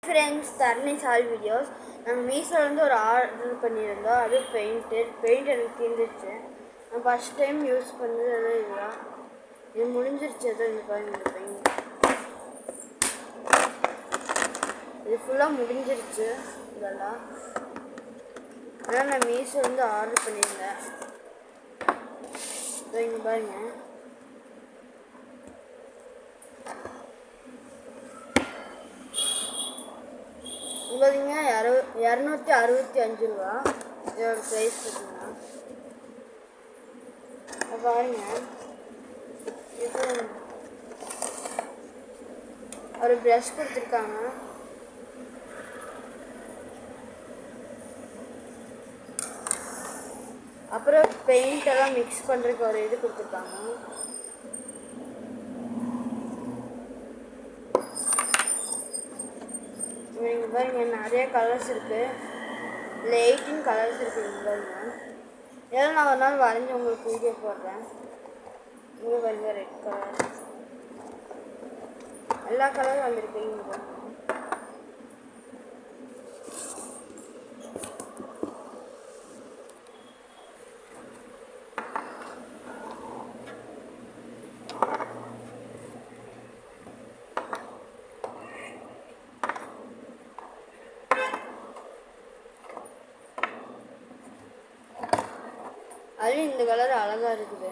Friends, தர்னிஸ் all videos. நாங்கள் மீஷோவில் வந்து ஒரு ஆர்டர் பண்ணியிருந்தோம். அது பெயிண்ட் எனக்கு தீர்ந்துருச்சு. நான் ஃபஸ்ட் டைம் யூஸ் பண்ணது அது இதுதான். இது முடிஞ்சிருச்சு. அது இந்த பாருங்க, இந்த பெயிண்ட் இது ஃபுல்லாக முடிஞ்சிருச்சு. இதெல்லாம் ஆனால் நான் மீஷோ வந்து ஆர்டர் பண்ணியிருந்தேன். இங்கே பாருங்க, பார்த்தீங்க 265 ரூபா இதோட ப்ரைஸ் பார்த்தீங்கன்னா. பாருங்க, இப்போ ஒரு ப்ரஷ் கொடுத்துருக்காங்க. அப்புறம் பெயிண்ட் எல்லாம் மிக்ஸ் பண்ணுறதுக்கு ஒரு இது கொடுத்துருக்காங்க. இங்கே பாருங்க, நிறைய கலர்ஸ் இருக்குது. இதில் 18 கலர்ஸ் இருக்குது. இங்கே பாருங்க, இதெல்லாம் நான் ஒரு நாள் வரைஞ்சி உங்களுக்கு வீடியோ போடுறேன். இங்கே பாருங்க, ரெட் கலர், எல்லா கலரும் வந்திருக்கு. இங்கே பாருங்க, அதுவும் இந்த கலர் அழகாக இருக்குது.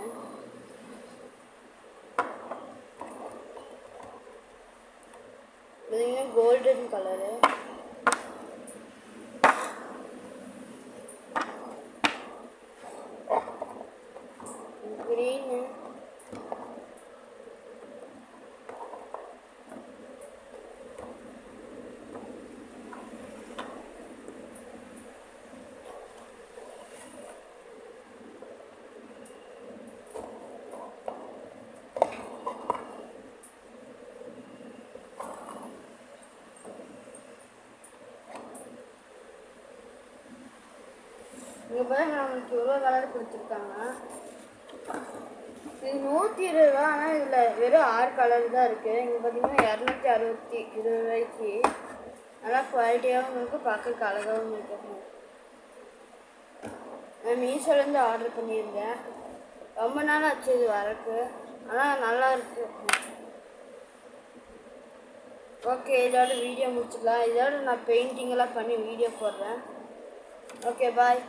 இது கோல்டன் கலரு, க்ரீனு, இங்கே பாருங்க, நம்மளுக்கு இவ்வளோ கலர் கொடுத்துருக்காங்க. இது 120 ரூபா. ஆனால் இதில் வெறும் 6 கலர் தான் இருக்குது. இங்கே பார்த்தீங்கன்னா 220 ரூபாய்க்கு நல்லா குவாலிட்டியாகவும் இருக்குது, பார்க்க அழகாகவும் இருக்குது. நான் மீஷோலேருந்து ஆர்டர் பண்ணியிருந்தேன். ரொம்ப நாள் ஆச்சு இது வரக்கு, ஆனால் நல்லா இருக்குது. ஓகே, இதோட வீடியோ முடிச்சுக்கலாம். இதோட நான் பெயிண்டிங்கெல்லாம் பண்ணி வீடியோ போடுறேன். ஓகே, பாய்.